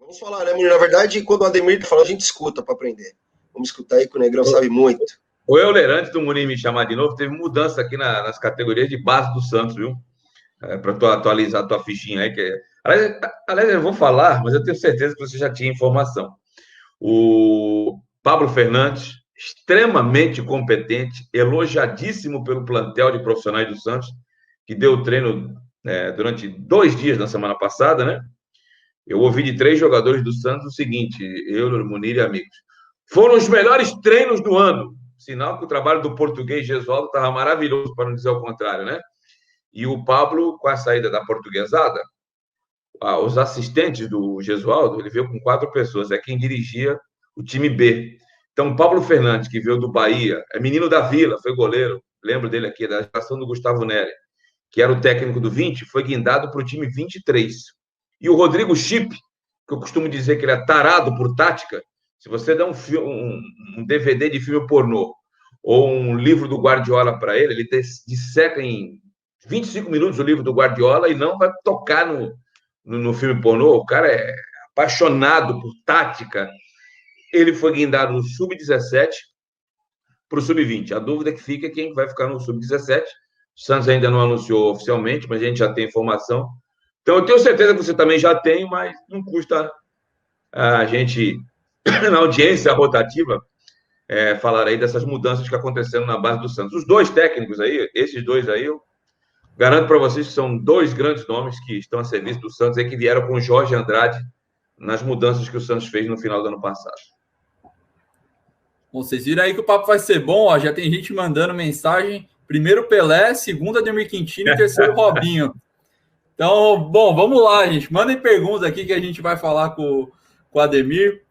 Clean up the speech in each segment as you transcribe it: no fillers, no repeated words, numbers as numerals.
Vamos falar, né, Murilo? Na verdade, quando o Ademir fala, a gente escuta para aprender. Vamos escutar aí que o Negrão sabe muito. O Euler, antes do Muniz me chamar de novo, teve mudança aqui nas categorias de base do Santos, viu? Para tu atualizar a tua fichinha aí. Aliás, eu vou falar, mas eu tenho certeza que você já tinha informação. O Pablo Fernandes, extremamente competente, elogiadíssimo pelo plantel de profissionais do Santos, que deu treino durante 2 dias na semana passada, né? Eu ouvi de 3 jogadores do Santos o seguinte, Euler, Munir e amigos. Foram os melhores treinos do ano. Sinal que o trabalho do português Gesualdo estava maravilhoso, para não dizer o contrário, né? E o Pablo, com a saída da portuguesada, os assistentes do Gesualdo, ele veio com 4 pessoas, é quem dirigia o time B. Então, o Pablo Fernandes, que veio do Bahia, é menino da Vila, foi goleiro, lembro dele aqui, da geração do Gustavo Neri, que era o técnico do 20, foi guindado para o time 23. E o Rodrigo Chip, que eu costumo dizer que ele é tarado por tática, se você dá um DVD de filme pornô ou um livro do Guardiola para ele, ele disseca em 25 minutos o livro do Guardiola e não vai tocar no filme pornô. O cara é apaixonado por tática. Ele foi guindado no Sub-17 para o Sub-20. A dúvida que fica é quem vai ficar no Sub-17. O Santos ainda não anunciou oficialmente, mas a gente já tem informação. Então, eu tenho certeza que você também já tem, mas não custa a gente, na audiência rotativa, falar aí dessas mudanças que aconteceram na base do Santos. Os 2 técnicos aí, esses 2 aí, eu garanto para vocês que são 2 grandes nomes que estão a serviço do Santos e que vieram com o Jorge Andrade nas mudanças que o Santos fez no final do ano passado. Bom, vocês viram aí que o papo vai ser bom, ó, já tem gente mandando mensagem. Primeiro Pelé, segundo Ademir Quintino e terceiro Robinho. Então, bom, vamos lá, gente. Mandem perguntas aqui que a gente vai falar com o Ademir.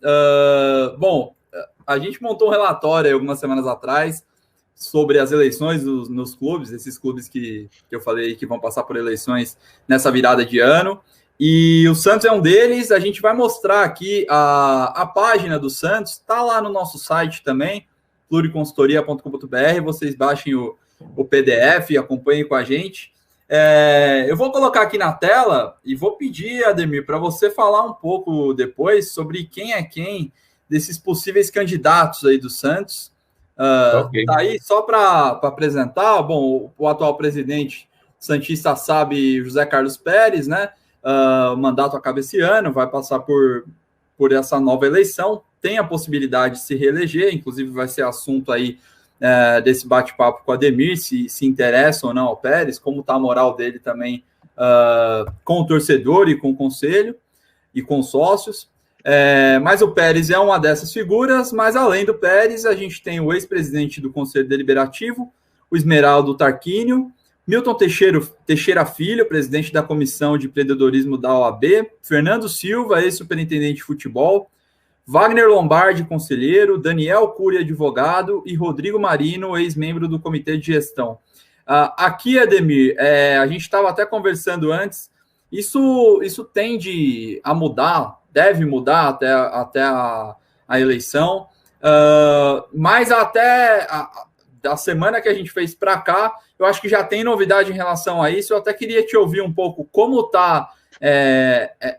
Bom, a gente montou um relatório algumas semanas atrás sobre as eleições nos clubes, esses clubes que eu falei que vão passar por eleições nessa virada de ano. E o Santos é um deles. A gente vai mostrar aqui a página do Santos, está lá no nosso site também, pluriconsultoria.com.br. Vocês baixem o PDF e acompanhem com a gente. Eu vou colocar aqui na tela e vou pedir, Ademir, para você falar um pouco depois sobre quem é quem desses possíveis candidatos aí do Santos. Okay. Tá aí só para apresentar. Bom, o atual presidente santista sabe, José Carlos Pérez, né? O mandato acaba esse ano, vai passar por essa nova eleição, tem a possibilidade de se reeleger, inclusive vai ser assunto aí desse bate-papo com o Ademir, se interessa ou não ao Pérez, como está a moral dele também com o torcedor e com o conselho e com os sócios. Mas o Pérez é uma dessas figuras, mas além do Pérez, a gente tem o ex-presidente do Conselho Deliberativo, o Esmeraldo Tarquínio, Milton Teixeira Filho, presidente da Comissão de Empreendedorismo da OAB, Fernando Silva, ex-superintendente de futebol, Wagner Lombardi, conselheiro, Daniel Cury, advogado, e Rodrigo Marino, ex-membro do Comitê de Gestão. Aqui, Ademir, a gente estava até conversando antes, isso tende a mudar, deve mudar até a eleição, mas até da semana que a gente fez para cá, eu acho que já tem novidade em relação a isso. Eu até queria te ouvir um pouco como está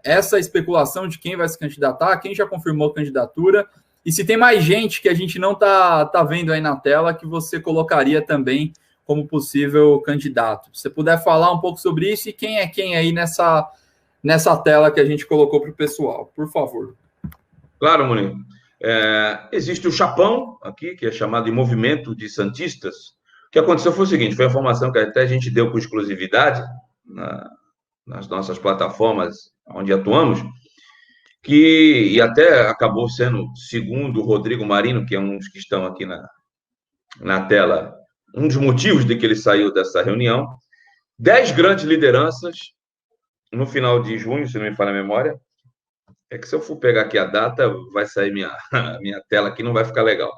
essa especulação de quem vai se candidatar, quem já confirmou a candidatura, e se tem mais gente que a gente não tá vendo aí na tela que você colocaria também como possível candidato. Se você puder falar um pouco sobre isso e quem é quem aí nessa tela que a gente colocou para o pessoal, por favor. Claro, Muniz. Existe o Chapão aqui, que é chamado de Movimento de Santistas. O que aconteceu foi o seguinte, foi a informação que até a gente deu com exclusividade nas nossas plataformas onde atuamos, e até acabou sendo, segundo o Rodrigo Marino, que é um dos que estão aqui na tela, um dos motivos de que ele saiu dessa reunião, 10 grandes lideranças no final de junho, se não me falha a memória. É que se eu for pegar aqui a data, vai sair minha tela aqui, não vai ficar legal.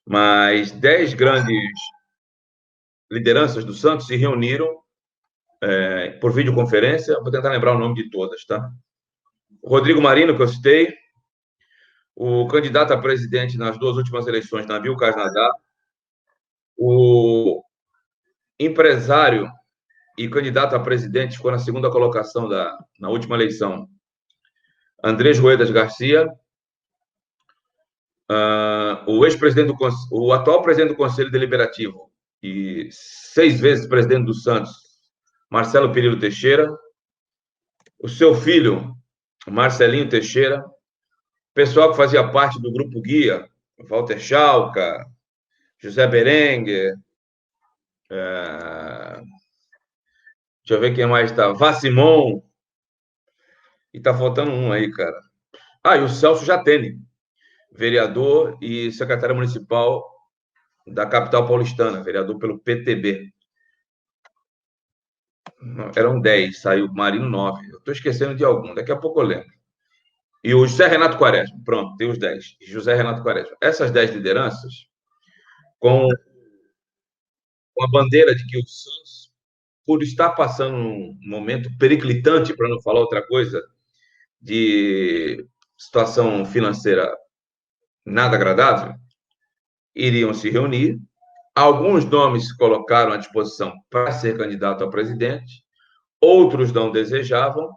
Mas 10 grandes lideranças do Santos se reuniram por videoconferência. Vou tentar lembrar o nome de todas, tá? O Rodrigo Marino, que eu citei, o candidato a presidente nas 2 últimas eleições, Nabil Casnadar, o empresário e candidato a presidente, ficou na segunda colocação na última eleição, Andrés Ruedas Garcia, o atual presidente do Conselho Deliberativo e 6 vezes presidente do Santos, Marcelo Perillo Teixeira, o seu filho, Marcelinho Teixeira, pessoal que fazia parte do Grupo Guia, Walter Schalka, José Berenguer, deixa eu ver quem mais está, Vassimon, e tá faltando um aí, cara. E o Celso Jatene, vereador e secretário municipal da capital paulistana, vereador pelo PTB. Eram 10, saiu Marino 9. Eu estou esquecendo de algum, daqui a pouco eu lembro. E o José Renato Quaresma, pronto, tem os 10. José Renato Quaresma. Essas 10 lideranças, com a bandeira de que o Santos, por estar passando um momento periclitante, para não falar outra coisa, de situação financeira nada agradável, iriam se reunir. Alguns nomes se colocaram à disposição para ser candidato a presidente, outros não desejavam,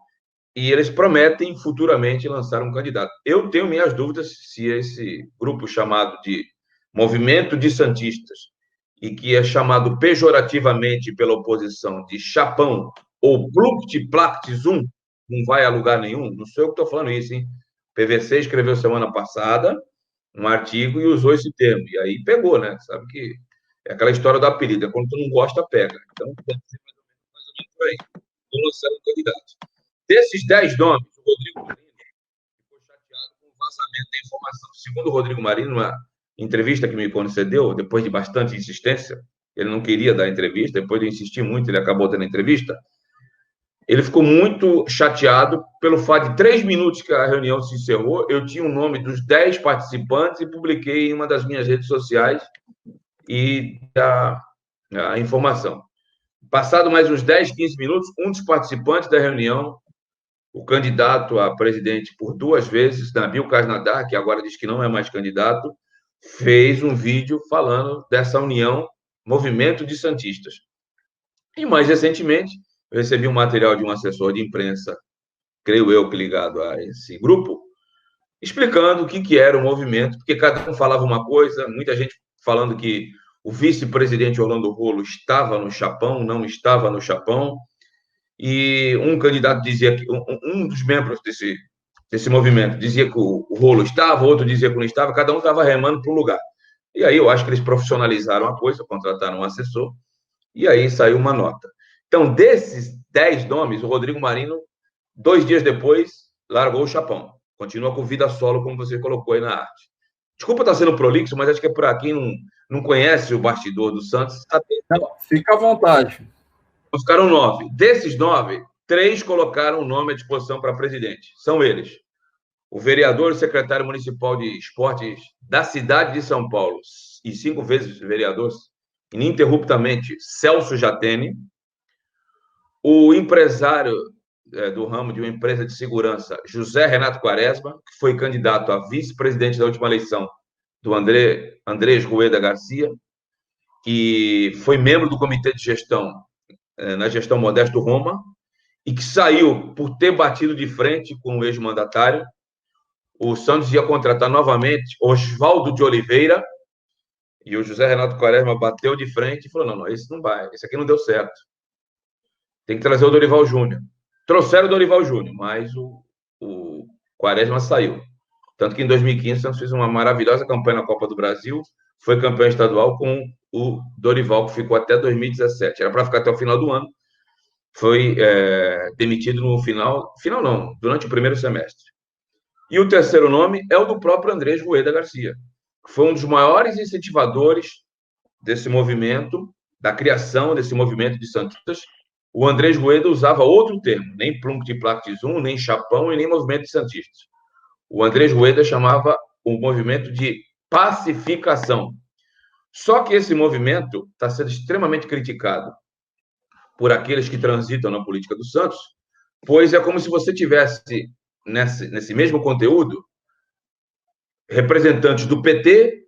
e eles prometem futuramente lançar um candidato. Eu tenho minhas dúvidas se esse grupo chamado de Movimento de Santistas, e que é chamado pejorativamente pela oposição de Chapão ou Plucti-Placti-Zum, não vai a lugar nenhum. Não sou eu que estou falando isso, hein? PVC escreveu semana passada um artigo e usou esse termo. E aí pegou, né? Sabe que é aquela história do apelido. É quando tu não gosta, pega. Então, deve ser mais ou menos por aí. Vou lançar um candidato. Desses 10 nomes, o Rodrigo Marino ficou chateado com o vazamento da informação. Segundo o Rodrigo Marino, numa entrevista que me concedeu, depois de bastante insistência, ele não queria dar entrevista, depois de insistir muito, ele acabou dando entrevista. Ele ficou muito chateado pelo fato de 3 minutos que a reunião se encerrou, eu tinha o nome dos 10 participantes e publiquei em uma das minhas redes sociais e a informação. Passado mais uns 10, 15 minutos, um dos participantes da reunião, o candidato a presidente por 2 vezes, Nabil Kasnadar, que agora diz que não é mais candidato, fez um vídeo falando dessa união, Movimento de Santistas. E mais recentemente, eu recebi um material de um assessor de imprensa, creio eu que ligado a esse grupo, explicando o que era o movimento, porque cada um falava uma coisa, muita gente falando que o vice-presidente Orlando Rolo estava no Chapão, não estava no Chapão, e um candidato dizia que um dos membros desse movimento dizia que o Rolo estava, outro dizia que não estava, cada um estava remando para um lugar. E aí eu acho que eles profissionalizaram a coisa, contrataram um assessor, e aí saiu uma nota. Então, desses 10 nomes, o Rodrigo Marino, 2 dias depois, largou o Chapão. Continua com vida solo, como você colocou aí na arte. Desculpa estar sendo prolixo, mas acho que é para quem não conhece o bastidor do Santos. Não, fica à vontade. Então, ficaram 9. Desses 9, 3 colocaram o nome à disposição para presidente. São eles: o vereador e secretário municipal de esportes da cidade de São Paulo, e 5 vezes vereador, ininterruptamente, Celso Jatene, o empresário do ramo de uma empresa de segurança, José Renato Quaresma, que foi candidato a vice-presidente da última eleição do Andrés Rueda Garcia, que foi membro do comitê de gestão na gestão Modesto Roma, e que saiu por ter batido de frente com o ex-mandatário. O Santos ia contratar novamente Oswaldo de Oliveira, e o José Renato Quaresma bateu de frente e falou: não, esse não vai, esse aqui não deu certo. Tem que trazer o Dorival Júnior. Trouxeram o Dorival Júnior, mas o Quaresma saiu. Tanto que em 2015 o Santos fez uma maravilhosa campanha na Copa do Brasil, foi campeão estadual com o Dorival, que ficou até 2017. Era para ficar até o final do ano. Foi demitido no final não, durante o primeiro semestre. E o terceiro nome é o do próprio Andrés Rueda Garcia, que foi um dos maiores incentivadores desse movimento, da criação desse movimento de santistas. O Andrés Rueda usava outro termo, nem Pluncti-Placti-Zum, nem Chapão e nem movimento de santistas. O Andrés Rueda chamava o movimento de pacificação. Só que esse movimento está sendo extremamente criticado por aqueles que transitam na política do Santos, pois é como se você tivesse, nesse mesmo conteúdo, representantes do PT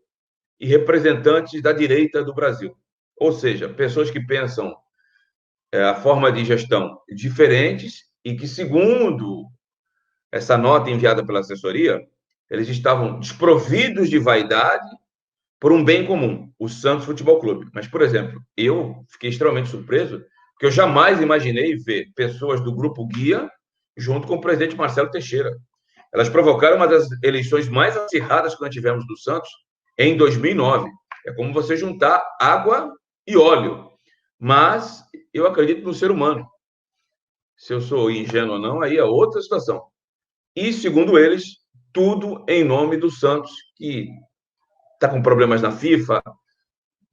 e representantes da direita do Brasil. Ou seja, pessoas que pensam a forma de gestão diferentes e que, segundo essa nota enviada pela assessoria, eles estavam desprovidos de vaidade por um bem comum, o Santos Futebol Clube. Mas, por exemplo, eu fiquei extremamente surpreso, porque eu jamais imaginei ver pessoas do Grupo Guia junto com o presidente Marcelo Teixeira. Elas provocaram uma das eleições mais acirradas que nós tivemos do Santos em 2009. É como você juntar água e óleo. Mas eu acredito no ser humano. Se eu sou ingênuo ou não, aí é outra situação. E, segundo eles, tudo em nome do Santos, que está com problemas na FIFA,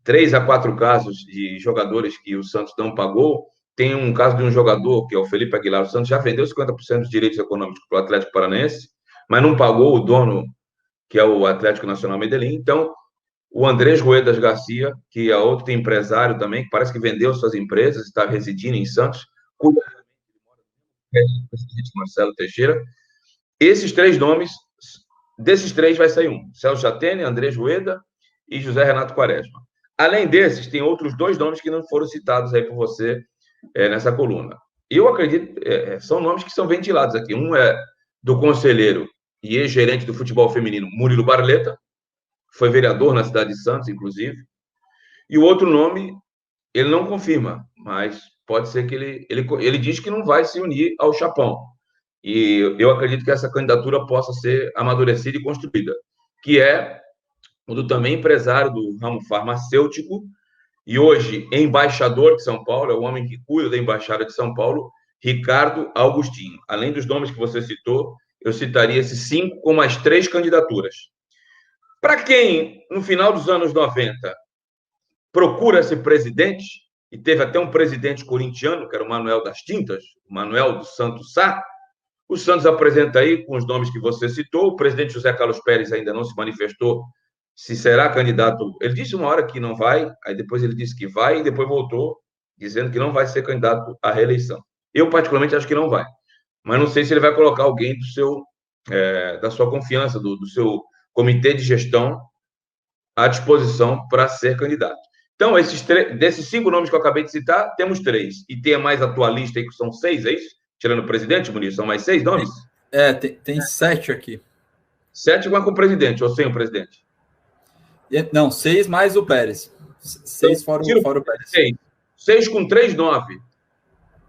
3 a 4 casos de jogadores que o Santos não pagou. Tem um caso de um jogador, que é o Felipe Aguilar. O Santos já vendeu 50% dos direitos econômicos para o Atlético Paranaense, mas não pagou o dono, que é o Atlético Nacional Medellín. Então, o Andrés Ruedas Garcia, que é outro empresário também, que parece que vendeu suas empresas, está residindo em Santos, cuida do presidente Marcelo Teixeira. Esses 3 nomes, desses 3 vai sair um: Celso Jatene, Andrés Rueda e José Renato Quaresma. Além desses, tem outros 2 nomes que não foram citados aí por você nessa coluna. Eu acredito, são nomes que são ventilados aqui. Um é do conselheiro e ex-gerente do futebol feminino, Murilo Barleta, foi vereador na cidade de Santos, inclusive. E o outro nome, ele não confirma, mas pode ser que ele diz que não vai se unir ao Chapão. E eu acredito que essa candidatura possa ser amadurecida e construída, que é o do também empresário do ramo farmacêutico e hoje embaixador de São Paulo, é o homem que cuida da Embaixada de São Paulo, Ricardo Augustinho. Além dos nomes que você citou, eu citaria esses 5 com mais 3 candidaturas. Para quem, no final dos anos 90, procura ser presidente, e teve até um presidente corintiano, que era o Manuel das Tintas, o Manuel do Santos Sá, o Santos apresenta aí, com os nomes que você citou, o presidente José Carlos Pérez ainda não se manifestou se será candidato. Ele disse uma hora que não vai, aí depois ele disse que vai, e depois voltou dizendo que não vai ser candidato à reeleição. Eu, particularmente, acho que não vai. Mas não sei se ele vai colocar alguém da sua confiança, do seu comitê de gestão à disposição para ser candidato. Então, desses 5 nomes que eu acabei de citar, temos 3. E tem a mais atualista aí, que são 6, é isso? Tirando o presidente, Muniz, são mais 6 nomes? Tem 7 aqui. 7 com o presidente, ou sem o presidente? Não, 6 mais o Pérez. 6 fora o Pérez. 6 com 3, 9.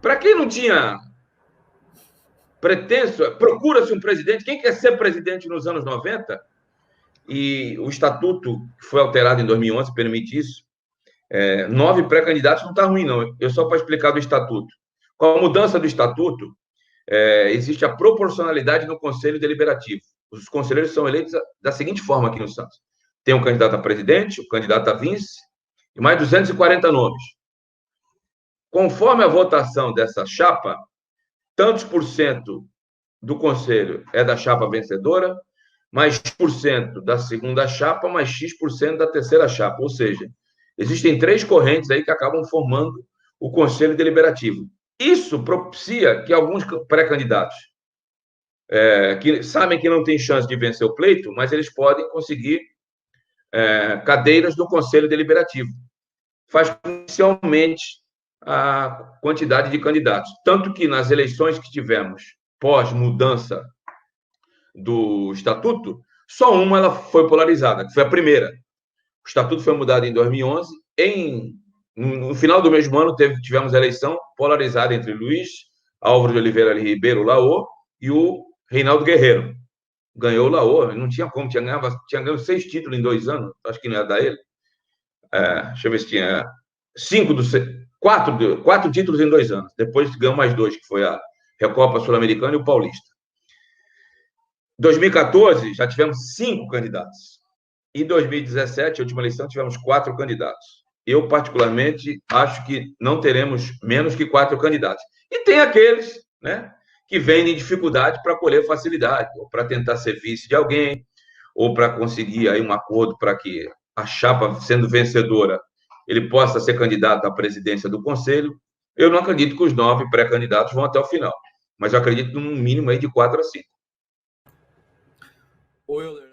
Para quem não tinha pretenso, procura-se um presidente. Quem quer ser presidente nos anos 90? E o estatuto, que foi alterado em 2011, permite isso. 9 pré-candidatos não está ruim, não. Eu só para explicar do estatuto. Com a mudança do estatuto, existe a proporcionalidade no Conselho Deliberativo. Os conselheiros são eleitos da seguinte forma aqui no Santos. Tem um candidato a presidente, o candidato a vice, e mais 240 nomes. Conforme a votação dessa chapa, tantos por cento do conselho é da chapa vencedora, mais X% da segunda chapa, mais X% da terceira chapa. Ou seja, existem 3 correntes aí que acabam formando o Conselho Deliberativo. Isso propicia que alguns pré-candidatos, que sabem que não tem chance de vencer o pleito, mas eles podem conseguir cadeiras do Conselho Deliberativo. Faz com que se aumente a quantidade de candidatos. Tanto que nas eleições que tivemos pós-mudança do Estatuto, só uma ela foi polarizada, que foi a primeira. O Estatuto foi mudado em 2011. No final do mesmo ano, tivemos a eleição polarizada entre Luiz Álvaro de Oliveira Ribeiro Laô e o Reinaldo Guerreiro. Ganhou o Laô, não tinha como, tinha ganho 6 títulos em 2 anos, acho que não ia dar ele. Deixa eu ver se tinha 4 títulos em 2 anos. Depois ganhou mais 2, que foi a Recopa Sul-Americana e o Paulista. Em 2014, já tivemos 5 candidatos. Em 2017, a última eleição, tivemos 4 candidatos. Eu, particularmente, acho que não teremos menos que 4 candidatos. E tem aqueles, né, que vendem dificuldade para colher facilidade, ou para tentar ser vice de alguém, ou para conseguir aí um acordo para que a chapa, sendo vencedora, ele possa ser candidato à presidência do Conselho. Eu não acredito que os 9 pré-candidatos vão até o final, mas eu acredito num mínimo aí de 4 a 5. Oi, Euler.